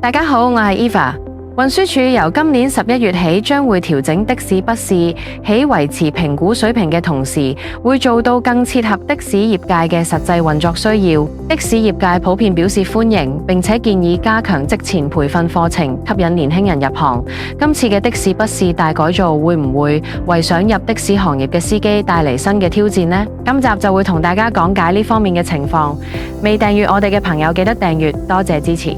大家好，我係 Eva。運輸署由今年11月起將會調整的士筆試，喺維持評估水平嘅同時，會做到更切合的士業界嘅實際運作需要。的士業界普遍表示歡迎，並且建議加強職前培訓課程，吸引年輕人入行。今次嘅的士筆試大改造會唔會為想入的士行業嘅司機帶嚟新嘅挑戰呢？今集就會同大家講解呢方面嘅情況。未訂閱我哋嘅朋友記得訂閱，多謝支持。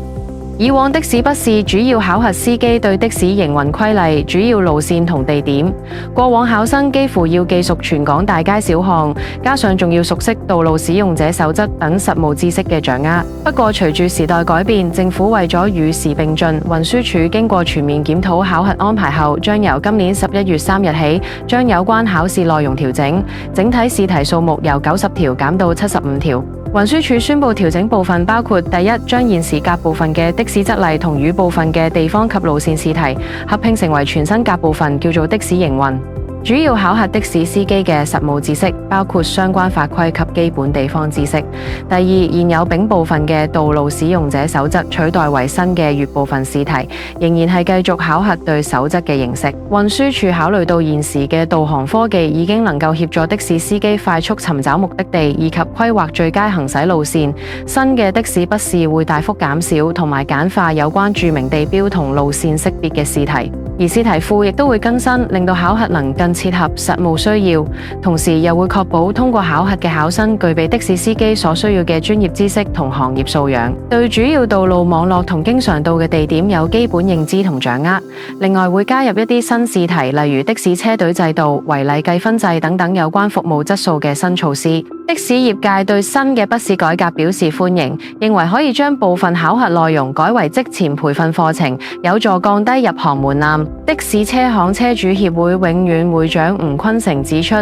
以往的士筆試主要考核司機對的士營運規例、主要路線同地點。過往考生幾乎要記熟全港大街小巷，加上仲要熟悉道路使用者守則等實務知識嘅掌握。不過隨住時代改變，政府為咗與時並進，運輸署經過全面檢討考核安排後，將由今年11月3日起，將有關考試內容調整，整體試題數目由90條減到75條。運輸署宣布調整部分包括：第一，將現時甲部分嘅的士則例同乙部分嘅地方及路線試題合併成為全新甲部分，叫做的士營運。主要考核的士司機嘅實務知識，包括相關法規及基本地方知識。第二，現有丙部分嘅道路使用者守則取代為新嘅乙部分試題，仍然係繼續考核對守則嘅認識。運輸署考慮到現時嘅導航科技已經能夠協助的士司機快速尋找目的地以及規劃最佳行駛路線，新嘅的士筆試會大幅減少同埋簡化有關著名地標同路線識別嘅試題。而試題庫亦都會更新，令到考核能更切合實務需要，同時又會確保通過考核嘅考生具備的士司機所需要嘅專業知識同行業素養，對主要道路網絡同經常到嘅地點有基本認知同掌握。另外會加入一啲新試題，例如的士車隊制度、違例計分制等等有關服務質素嘅新措施。的士業界對新嘅筆試改革表示歡迎，認為可以將部分考核內容改為職前培訓課程，有助降低入行門檻。的士車行車主協會永遠會長吳坤成指出，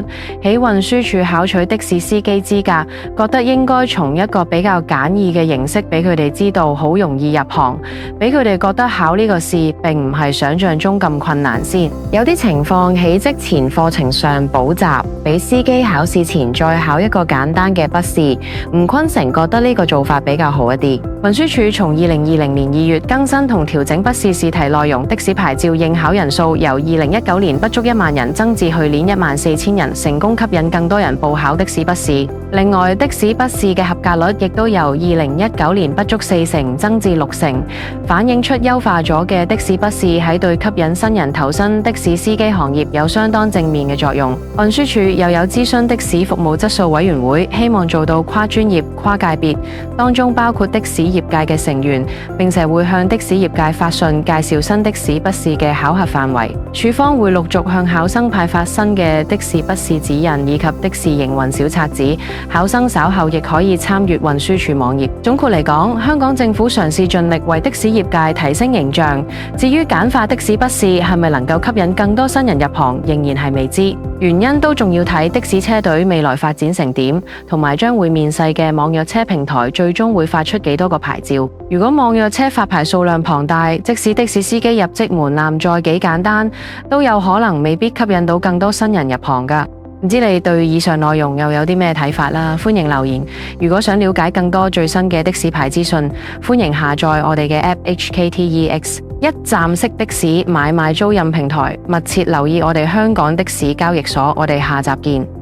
喺運輸署考取的士司機資格，覺得應該從一個比較簡易嘅形式俾佢哋知道，好容易入行，俾佢哋覺得考呢個試並唔係想象中咁困難先。有啲情況喺職前課程上補習，俾司機考試前再考一個簡單嘅筆試。吳坤成覺得呢個做法比較好一啲。運輸署從2020年2月更新同調整筆試試題內容，的士牌照應考人數由2019年不足1萬人增至去年14000人，成功吸引更多人報考的士筆試。另外，的士筆試嘅合格率亦都由2019年不足4成增至6成，反映出優化咗嘅的士筆試喺對吸引新人投身的士司機行業有相當正面嘅作用。運輸署又有諮詢的士服務質素委員會，希望做到跨專業、跨界別，當中包括的士業界嘅成員，並且會向的士業界發信介紹新的士筆試嘅考核範圍。署方會陸續向考生派發新嘅的士筆試指引以及的士營運小冊子，考生稍後亦可以參閱運輸署網頁。總括嚟講，香港政府嘗試盡力為的士業界提升形象。至於簡化的士筆試係咪能夠吸引更多新人入行，仍然係未知。原因都仲要睇的士車隊未來發展成點，同埋將會面世嘅網約車平台最終會發出幾多個牌照。如果網約車發牌數量龐大，即使的士司機入職門檻再幾簡單，都有可能未必吸引到更多新人入行㗎。唔知你對以上內容又有啲咩睇法啦？歡迎留言。如果想了解更多最新嘅的士牌資訊，歡迎下載我哋嘅 App HKTEX， 一站式的士買賣租賃平台。密切留意我哋香港的士交易所。我哋下集見。